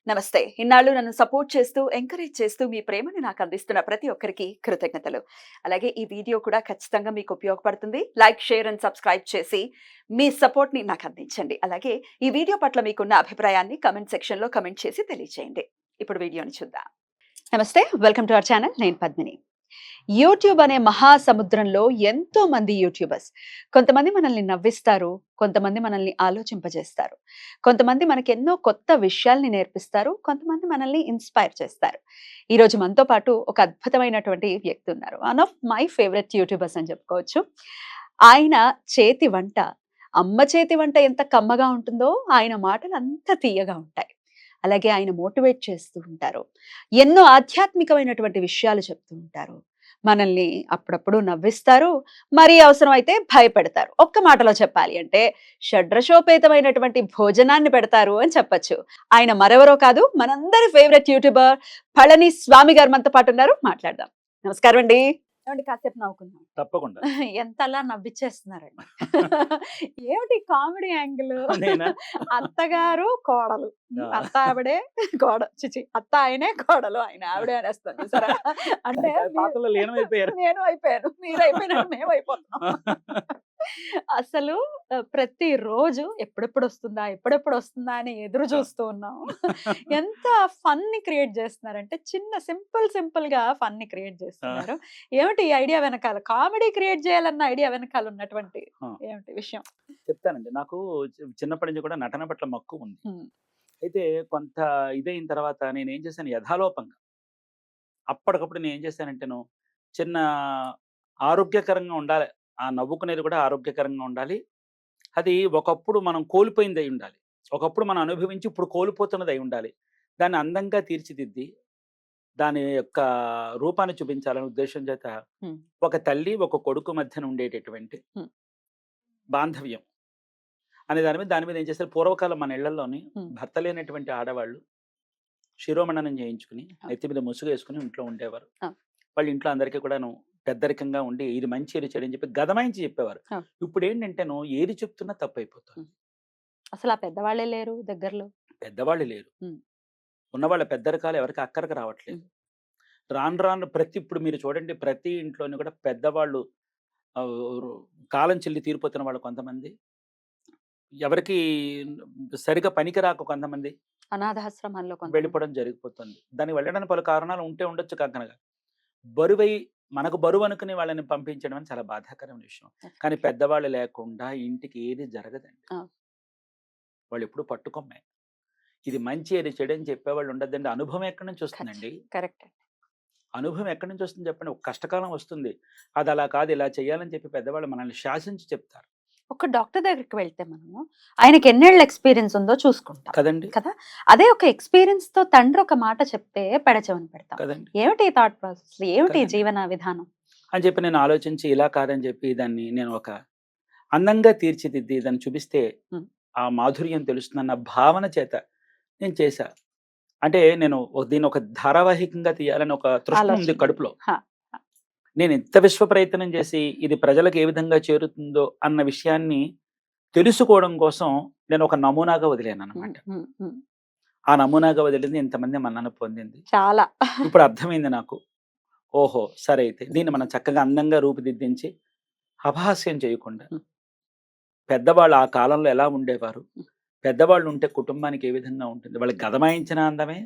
నమస్తే. ఇన్నాళ్ళు నన్ను సపోర్ట్ చేస్తూ, ఎంకరేజ్ చేస్తూ మీ ప్రేమని నాకు అందిస్తున్న ప్రతి ఒక్కరికి కృతజ్ఞతలు. అలాగే ఈ వీడియో కూడా ఖచ్చితంగా మీకు ఉపయోగపడుతుంది. లైక్, షేర్ అండ్ సబ్స్క్రైబ్ చేసి మీ సపోర్ట్‌ని నాకు అందించండి. అలాగే ఈ వీడియో పట్ల మీకున్న అభిప్రాయాన్ని కామెంట్ సెక్షన్‌లో కామెంట్ చేసి తెలియజేయండి. ఇప్పుడు వీడియోని చూద్దాం. నమస్తే. Welcome to our channel. నేను పద్మిని. యూట్యూబ్ అనే మహాసముద్రంలో ఎంతో మంది యూట్యూబర్స్. కొంతమంది మనల్ని నవ్విస్తారు, కొంతమంది మనల్ని ఆలోచింపజేస్తారు, కొంతమంది మనకి ఎన్నో కొత్త విషయాల్ని నేర్పిస్తారు, కొంతమంది మనల్ని ఇన్స్పైర్ చేస్తారు. ఈరోజు మనతో పాటు ఒక అద్భుతమైనటువంటి వ్యక్తి ఉన్నారు. One of my favourite YouTubers అని చెప్పుకోవచ్చు. ఆయన చేతి వంట, అమ్మ చేతి వంట ఎంత కమ్మగా ఉంటుందో ఆయన మాటలు అంత తీయగా ఉంటాయి. అలాగే ఆయన మోటివేట్ చేస్తూ ఉంటారు. ఎన్నో ఆధ్యాత్మికమైనటువంటి విషయాలు చెప్తూ ఉంటారు. మనల్ని అప్పుడప్పుడు నవ్విస్తారు, మరీ అవసరమైతే భయపెడతారు. ఒక్క మాటలో చెప్పాలి అంటే షడ్రసోపేతమైనటువంటి భోజనాన్ని పెడతారు అని చెప్పొచ్చు. ఆయన మరెవరో కాదు, మనందరి ఫేవరెట్ యూట్యూబర్ పళని స్వామి గారు మనతో పాటు ఉన్నారు. మాట్లాడదాం. నమస్కారం అండి. ఏమండి కాసేపు నవ్వుకుందాం. తప్పకుండా. ఎంత అలా నవ్విచ్చేస్తున్నారండి. ఏమిటి కామెడీ యాంగిల్? నేనా? అత్తగారు, కోడలు. ఆ! అత్త ఆవిడే, చిచి అత్త ఆయనే, కోడలు ఆయన ఆవిడే అనేస్తాను చూసారా? అంటే పాత్రలో లీనమైపోయారు. నేను అయిపోయాను, మీరు అయిపోయినారు, మేము అయిపోతున్నాం. అసలు ప్రతిరోజు ఎప్పుడెప్పుడు వస్తుందా, ఎప్పుడెప్పుడు వస్తుందా అని ఎదురు చూస్తూ ఉన్నాం. ఎంత ఫన్ ని క్రియేట్ చేస్తున్నారంటే చిన్న సింపుల్ గా ఫన్ ని క్రియేట్ చేస్తున్నారు. ఏమిటి ఈ ఐడియా వెనకాల, కామెడీ క్రియేట్ చేయాలన్న ఐడియా వెనకాల ఉన్నటువంటి ఆ! ఏమిటి విషయం? చెప్తానండి. నాకు చిన్నప్పటి నుంచి కూడా నటన పట్ల మక్కువ ఉంది. హ్మ్. అయితే కొంత ఇదైన తర్వాత నేనేం చేశాను యథాలోపంగా అప్పటికప్పుడు నేనేం చేశానంటేను చిన్న ఆరోగ్యకరంగా ఉండాలి. ఆ నవ్వుకునేది కూడా ఆరోగ్యకరంగా ఉండాలి. అది ఒకప్పుడు మనం కోల్పోయిందై ఉండాలి. ఒకప్పుడు మనం అనుభవించి ఇప్పుడు కోల్పోతున్నదై ఉండాలి. దాన్ని అందంగా తీర్చిదిద్ది దాని యొక్క రూపాన్ని చూపించాలనే ఉద్దేశ్యం చేత హ్మ్. ఒక తల్లి, ఒక కొడుకు మధ్యన ఉండేటటువంటి హ్మ్. బాంధవ్యం అనే దాని మీద ఏం చేస్తారు పూర్వకాలం మన ఇళ్లలోని హ్మ్. భర్త లేనటువంటి ఆడవాళ్ళు శిరోమణనం చేయించుకుని నెత్తి మీద ముసుగు వేసుకుని ఇంట్లో ఉండేవారు. ఆ. వాళ్ళు ఇంట్లో అందరికీ కూడాను పెద్దరికంగా ఉండి ఇది మంచి ఇది చెడు అని చెప్పి గదమాయించి చెప్పేవారు. ఆ. ఇప్పుడు ఏంటంటేను ఏది చెప్తున్నా తప్పైపోతుంది. అసలు ఆ పెద్దవాళ్ళే లేరు దగ్గరలో. పెద్దవాళ్ళు లేరు. హ్మ్. ఉన్నవాళ్ళ పెద్దరికాలు ఎవరికి అక్కరకు రావట్లేదు. రాను రాను ఇప్పుడు మీరు చూడండి ప్రతి ఇంట్లోని కూడా పెద్దవాళ్ళు ఆహ్, కాలం చెల్లి తీరిపోతున్న వాళ్ళు కొంతమంది. ఎవరికీ సరిగ్గా పనికి రాక కొంతమంది అనాథాశ్రమాల్లో కొంతమంది. వెళ్ళిపోవడం జరిగిపోతుంది. దానికి వెళ్ళడానికి పలు కారణాలు ఉంటే ఉండొచ్చు కాకనగా. బరువై మనకు బరువు అనుకుని వాళ్ళని పంపించడం అని చాలా బాధాకరమైన విషయం. కానీ పెద్దవాళ్ళు లేకుండా ఇంటికి ఏది జరగదండి. ఆ. వాళ్ళెప్పుడు పట్టుకొమ్మే. ఇది మంచి, అది చెడు అని చెప్పేవాళ్ళు ఉండద్దండి. అనుభవం ఎక్కడి నుంచి వస్తుందండి? కరెక్ట్. అనుభవం ఎక్కడి నుంచి వస్తుంది చెప్పండి? ఒక కష్టకాలం వస్తుంది. అది అలా కాదు, ఇలా చేయాలని చెప్పి పెద్దవాళ్ళు మనల్ని శాసించి చెప్తారు. ఒక డాక్టర్ దగ్గరికి వెళ్తే మనము ఆయనకి ఎన్నేళ్ళ ఎక్స్‌పీరియన్స్ ఉందో చూసుకుంటాం కదండీ! కదా! అదే ఒక ఎక్స్‌పీరియన్స్‌తో తండ్రి ఒక మాట చెప్తే పెడచెవిన పెడతాం. కదండీ! ఏమిటి ఈ థాట్ ప్రాసెస్? ఏమిటి ఈ కదండీ! జీవన విధానం? అని చెప్పి నేను ఆలోచించి ఇలా కాదని చెప్పి దాన్ని నేను ఒక అందంగా తీర్చిదిద్ది దాన్ని చూపిస్తే హ్మ్. ఆ మాధుర్యం తెలుస్తుందన్న భావన చేత నేను చేశా. అంటే నేను దీన్ని ఒక ధారావాహికంగా తీయాలని ఒక తృష్ణ ఉంది ఆలోచన. కడుపులో. హా! నేను ఎంత విశ్వ ప్రయత్నం చేసి ఇది ప్రజలకు ఏ విధంగా చేరుతుందో అన్న విషయాన్ని తెలుసుకోవడం కోసం నేను ఒక నమూనాగా వదిలాననమాట. ఆ నమూనాగా వదిలింది ఇంతమంది మన్నన పొందింది. చాలా. ఇప్పుడు అర్థమైంది నాకు. ఓహో! సరే అయితే దీన్ని మనం చక్కగా అందంగా రూపుదిద్దించి అపహాస్యం చేయకుండా హ్మ్. పెద్దవాళ్ళు ఆ కాలంలో ఎలా ఉండేవారు? హ్మ్. పెద్దవాళ్ళు ఉంటే కుటుంబానికి ఏ విధంగా ఉంటుంది? వాళ్ళకి గదమాయించిన అందమే,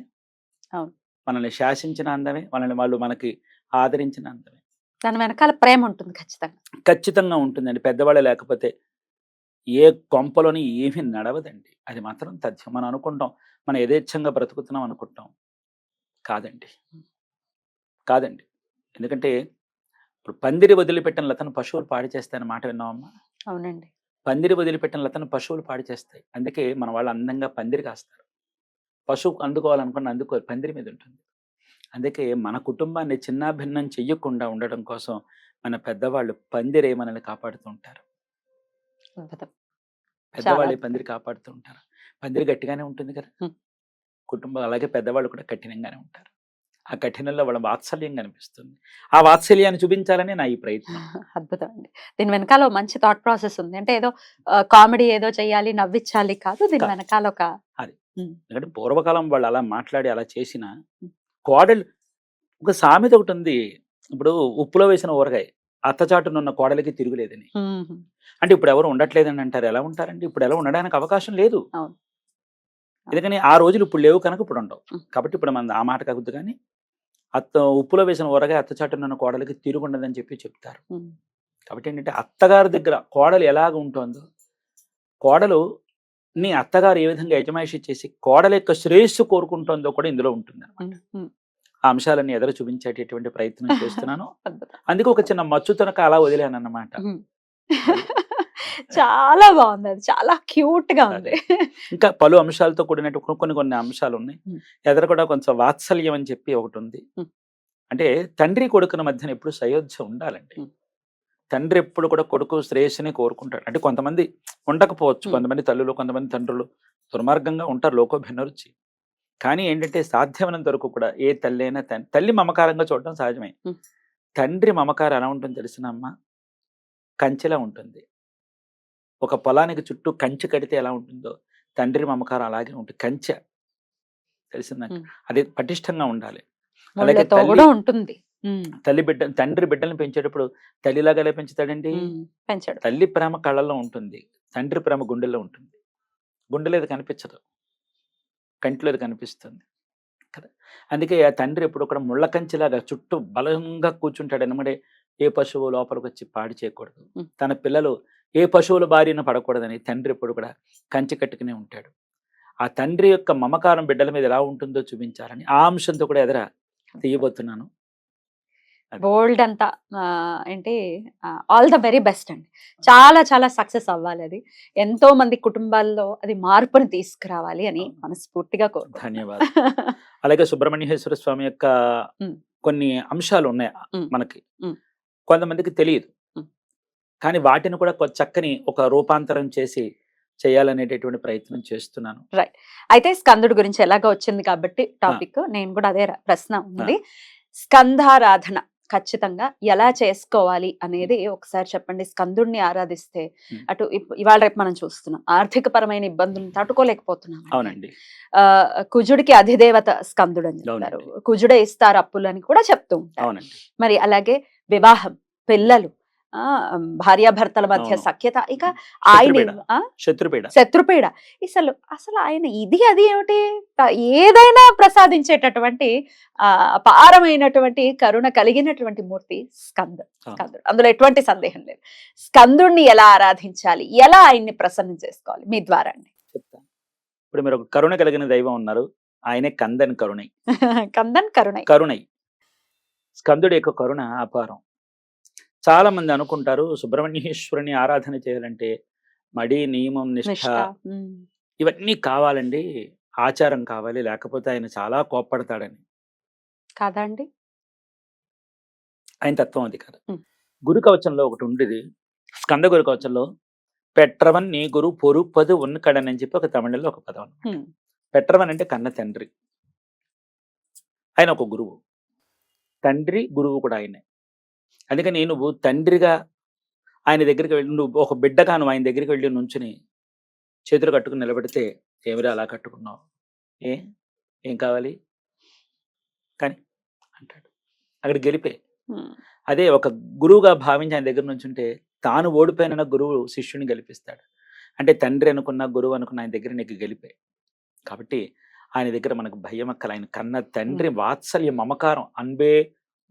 అవును. మనల్ని శాసించిన అందమే, వాళ్ళు మనకి ఆదరించిన అందమే. దాని వెనకాల ప్రేమ ఉంటుంది ఖచ్చితంగా. ఖచ్చితంగా ఉంటుందండి. పెద్దవాళ్ళు లేకపోతే ఏ కొంపలోని ఏమీ నడవదండి. అది మాత్రం తథ్యం. మనం అనుకుంటాం, మనం యథేచ్ఛంగా బ్రతుకుతున్నాం అనుకుంటాం. కాదండి. కాదండి. ఎందుకంటే ఇప్పుడు పందిరి వదిలిపెట్టిన లతను పశువులు పాడు చేస్తాయన్న మాట విన్నావమ్మా? అవునండి. పందిరి వదిలిపెట్టిన లతను పశువులు పాడు చేస్తాయి. అందుకే మన వాళ్ళు అందంగా పందిరి కాస్తారు. పశువు అందుకోవాలనుకున్న అందుకోరు. పందిరి మీద ఉంటుంది. అందుకే మన కుటుంబాన్ని చిన్నాభిన్నం చెయ్యకుండా ఉండడం కోసం మన పెద్దవాళ్ళు పందిరే మనల్ని కాపాడుతూ ఉంటారు. అద్భుతం. చాలా పెద్దవాళ్ళు ఈ అద్భుతం. పందిరి కాపాడుతూ ఉంటారు. పందిరి గట్టిగానే ఉంటుంది కదా! హ్మ్. కుటుంబం అలాగే పెద్దవాళ్ళు కూడా కఠినంగానే ఉంటారు. ఆ కఠినంలో వాళ్ళ వాత్సల్యం కనిపిస్తుంది. ఆ వాత్సల్యాన్ని చూపించాలనే నా ఈ ప్రయత్నం. అద్భుతం అండి. దీని వెనకాల ఓ మంచి థాట్ ప్రాసెస్ ఉంది. అంటే ఏదో కామెడీ ఏదో చేయాలి, నవ్వించాలి కాదు. దీని కాదు. వెనకాల ఒక అది. ఉమ్, ఎందుకంటే పూర్వకాలం వాళ్ళు అలా మాట్లాడి అలా చేసిన ఉమ్, కోడలు ఒక సామెత ఒకటి ఉంది. ఇప్పుడు ఉప్పులో వేసిన ఊరగాయ అత్తచాటునున్న కోడలికి తిరుగులేదని. ఉమ్, అంటే ఇప్పుడు ఎవరు ఉండట్లేదని అంటారు. ఎలా ఉంటారండి? ఇప్పుడు ఎలా ఉండడానికి అవకాశం లేదు. అవును. ఎందుకని ఆ రోజులు ఇప్పుడు లేవు కనుక ఇప్పుడు ఉండవు. ఉమ్, కాబట్టి ఇప్పుడు మన ఆ మాట కాకుద్దు కానీ ఉప్పులో వేసిన ఊరగాయ అత్తచాటునున్న కోడలికి తిరుగుండదని చెప్పి చెప్తారు. ఉమ్, కాబట్టి ఏంటంటే అత్తగారి దగ్గర కోడలు ఎలాగ ఉంటుందో, కోడలు నీ అత్తగారు ఏ విధంగా యజమాయిషి చేసి కోడల యొక్క శ్రేయస్సు కోరుకుంటుందో కూడా ఇందులో ఉంటుందన్నమాట. ఉమ్, ఉమ్. ఆ అంశాలన్నీ ఎదర చూపించేటటువంటి ప్రయత్నం చేస్తున్నాను. అద్భుతం. అందుకే ఒక చిన్న మచ్చుతనక అలా వదిలానన్నమాట. ఉమ్. అది. చాలా బాగుంది, అది చాలా క్యూట్ గా అదే. ఉంది. ఇంకా పలు అంశాలతో కూడినట్టు కొన్ని అంశాలున్నాయి. ఉమ్, ఎదర కూడా కొంచెం వాత్సల్యం అని చెప్పి ఒకటుంది. ఉమ్, అంటే తండ్రి కొడుకుల మధ్యన ఎప్పుడు సయోధ్య ఉండాలండి. ఉమ్, తండ్రి ఎప్పుడు కూడా కొడుకు శ్రేయస్సుని కోరుకుంటాడు. అంటే కొంతమంది ఉండకపోవచ్చు. ఉమ్, కొంతమంది తల్లులు, కొంతమంది తండ్రులు దుర్మార్గంగా ఉంటారు. లోకో భిన్నరుచి. కానీ ఏంటంటే సాధ్యమైనంత వరకు కూడా ఏ తల్లి అయినా తల్లి మమకారంగా చూడడం సహజమే. ఉమ్. తండ్రి మమకారం ఎలా ఉంటుందో తెలిసినమ్మా? కంచెలా ఉంటుంది. ఒక పొలానికి చుట్టూ కంచె కడితే ఎలా ఉంటుందో తండ్రి మమకారం అలాగే ఉంటుంది. కంచె తెలిసిందండి. ఉమ్. అది పటిష్టంగా ఉండాలి. అలాగే ముళ్ళతో తల్లి కూడా ఉంటుంది. ఉమ్, తండ్రి బిడ్డలను పెంచేటప్పుడు తల్లిలాగా ఎలా పెంచుతాడండి? పెంచాడు. తల్లి ప్రేమ కళ్ళల్లో ఉంటుంది. తండ్రి ప్రేమ గుండెల్లో ఉంటుంది. గుండెలో అది కనిపించదు. కంటిలో అది కనిపిస్తుంది కదా. అందుకే ఆ తండ్రి ఎప్పుడు కూడా ముళ్ళ కంచెలాగా చుట్టూ బలంగా కూర్చుంటాడు. అనమాట ఏ పశువు లోపలికి వచ్చి పాడు చేయకూడదు. ఉమ్. తన పిల్లలు ఏ పశువుల బారిన పడకూడదని తండ్రి ఎప్పుడు కూడా కంచె కట్టుకునే ఉంటాడు. ఆ తండ్రి యొక్క మమకారం బిడ్డల మీద ఎలా ఉంటుందో చూపించాలని ఆ అంశంతో కూడా ఎదర తీయబోతున్నాను. అది. బోల్డ్ అంతా ఏంటి, ఆల్ ద వెరీ బెస్ట్ అండి. చాలా చాలా సక్సెస్ అవ్వాలి అది. ఎంతో మంది కుటుంబాల్లో అది మార్పుని తీసుకురావాలి అని అవును. మనస్ఫూర్తిగా కోరుకుంటున్నాను. ధన్యవాదాలు. అలాగే సుబ్రహ్మణ్యేశ్వర స్వామి యొక్క ఉమ్, కొన్ని అంశాలు ఉన్నాయి ఉమ్, మనకి. ఉమ్, కొంతమందికి తెలియదు. ఉమ్. కానీ వాటిని కూడా చక్కని ఒక రూపాంతరం చేసి చేయాలనేటటువంటి ప్రయత్నం చేస్తున్నాను. రైట్. అయితే స్కందుడి గురించి ఎలాగో వచ్చింది కాబట్టి టాపిక్, నేను కూడా అదే ప్రశ్న ఉంది. స్కందారాధన ఖచ్చితంగా ఎలా చేసుకోవాలి అనేది ఒకసారి చెప్పండి. స్కందుడిని ఆరాధిస్తే అటు ఇవాళ రేపు మనం చూస్తున్నాం ఆర్థిక పరమైన ఇబ్బందులను తట్టుకోలేకపోతున్నాం. అవునండి. కుజుడికి అధిదేవత స్కందుడు అని చెప్తారు. అవునండి. కుజుడే ఇస్తారు అప్పులు అని కూడా చెప్తూ ఉంటారు. అవునండి. మరి అలాగే వివాహం, పిల్లలు, భార్యాభర్తల మధ్య అవును. సఖ్యత, ఇక ఆయన శత్రుపీడ. శత్రుపీడ, అసలు అసలు ఆయన ఇది అది ఏమిటి, ఏదైనా ప్రసాదించేటటువంటి అపారమైనటువంటి కరుణ కలిగినటువంటి మూర్తి స్కందుడు. అందులో ఎటువంటి సందేహం లేదు. స్కందుడిని ఎలా ఆరాధించాలి, ఎలా ఆయన్ని ప్రసన్నం చేసుకోవాలి మీ ద్వారా అండి? చెప్తాను. ఇప్పుడు మీరు ఒక కరుణ కలిగిన దైవం ఉన్నారు. ఆయనే కందన్ కరుణై. కందన్ కరుణై. కరుణై. స్కందుడి యొక్క కరుణ అపారం. చాలా మంది అనుకుంటారు సుబ్రహ్మణ్యేశ్వరుని ఆరాధన చేయాలంటే మడి, నియమం, నిష్ఠ ఇవన్నీ కావాలండి. ఆచారం కావాలి. లేకపోతే ఆయన చాలా కోప్పడతాడని. కాదా అండి? ఆయన తత్వం అది కాదు. గురు కవచంలో ఒకటి ఉండేది. స్కంద గురు కవచంలో పెట్రవన్ నీ గురు పొరుపదు ఉన్నకడని అని చెప్పి ఒక తమిళంలో ఒక పదం. పెట్రవన్ అంటే కన్న తండ్రి. ఆయన ఒక గురువు. తండ్రి గురువు కూడా ఆయనే. అందుకని నువ్వు తండ్రిగా ఆయన దగ్గరికి వెళ్ళి, నువ్వు ఒక బిడ్డగా నువ్వు ఆయన దగ్గరికి వెళ్ళి నుంచుని చేతులు కట్టుకుని నిలబెడితే, ఏమిరా అలా కట్టుకున్నావు, ఏం కావాలి కానీ అంటాడు. అక్కడ గెలిపే. అదే ఒక గురువుగా భావించి ఆయన దగ్గర నుంచుంటే తాను ఓడిపోయిన గురువు శిష్యుని గెలిపిస్తాడు. అంటే తండ్రి అనుకున్న గురువు అనుకున్న ఆయన దగ్గర నీకు గెలిపే. కాబట్టి ఆయన దగ్గర మనకు భయం అక్కల. ఆయన కన్న తండ్రి వాత్సల్య మమకారం. అన్బే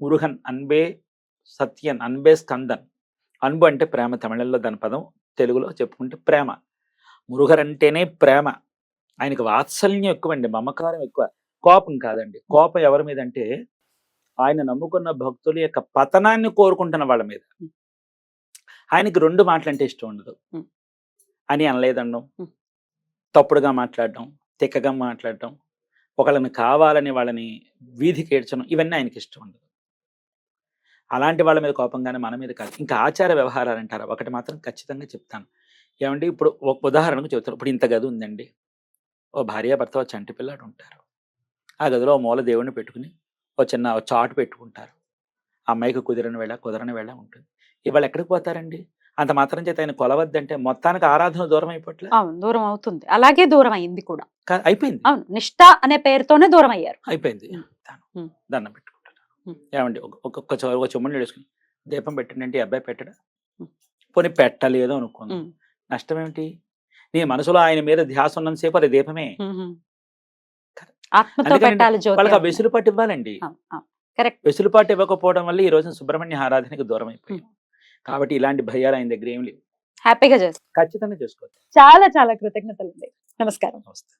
మురుగన్, అన్బే సత్యన్, అన్బే స్కందన్. అన్బు అంటే ప్రేమ, తమిళంలో దాని పదం, తెలుగులో చెప్పుకుంటే ప్రేమ. మురుగర్ అంటేనే ప్రేమ. ఆయనకు వాత్సల్యం ఎక్కువండి, మమకారం ఎక్కువ. కోపం కాదండి. కోపం ఎవరి మీద అంటే ఆయన నమ్ముకున్న భక్తుల యొక్క పతనాన్ని కోరుకుంటున్న వాళ్ళ మీద. ఆయనకి రెండు మాటలంటే ఇష్టం ఉండదు. అని అనలేదనడం, తప్పుడుగా మాట్లాడడం, తిక్కగా మాట్లాడడం, ఒకళ్ళని కావాలని వాళ్ళని వీధికి ఏడ్చడం, ఇవన్నీ ఆయనకి ఇష్టం ఉండదు. అలాంటి వాళ్ళ మీద కోపంగానే మన మీద కాదు. ఇంకా ఆచార వ్యవహారాలు అంటారా, ఒకటి మాత్రం ఖచ్చితంగా చెప్తాను. ఏమండి, ఇప్పుడు ఒక ఉదాహరణకు చెబుతాను. ఇప్పుడు ఇంత గది ఉందండి. ఓ భార్యాభర్త, ఓ చంటి పిల్లాడు ఉంటారు. ఆ గదిలో ఓ మూల దేవుడిని పెట్టుకుని ఓ చిన్న చాటు పెట్టుకుంటారు. అమ్మాయికి కుదిరని వేళ, కుదరని వేళ ఉంటుంది. ఇవాళ ఎక్కడికి పోతారండి? అంత మాత్రం చేత ఆయన కొలవద్దంటే మొత్తానికి ఆరాధన దూరం అయిపోట్లే అవును, దూరం అవుతుంది. అలాగే దూరం అయింది కూడా. అయిపోయింది అవును, నిష్ఠ అనే పేరుతోనే దూరం అయ్యారు. అయిపోయింది ఉమ్. ఉమ్. దండం పెట్టుకుంటాను. ఉమ్. ఏమండి ఒక చెమ్ముని వేసుకుని దీపం పెట్టండి, ఈ అబ్బాయి పెట్టడా? ఉమ్. పోనీ పెట్టలేదు అనుకుంది, ఉమ్. నష్టం ఏమిటి? నీ మనసులో ఆయన మీద ధ్యాస ఉన్నంతసేపు అది దీపమే. ఉమ్. ఆత్మతో అందుకని పెట్టాలి జ్యోతి వాళ్ళకి ఆ అంటున్నారు. వెసులుపాటు ఇవ్వాలండి. అవును, అవును. కరెక్ట్. వెసులుపాటు ఇవ్వకపోవడం వల్ల ఈ రోజున సుబ్రహ్మణ్య ఆరాధనకి దూరం అయిపోయాం. కాబట్టి ఇలాంటి భయాలు ఆయన దగ్గర ఏం లేవు. హ్యాపీగా చేస్తారు. ఖచ్చితంగా చేసుకోవచ్చు. చాలా చాలా కృతజ్ఞతలు. నమస్కారం. నమస్తే.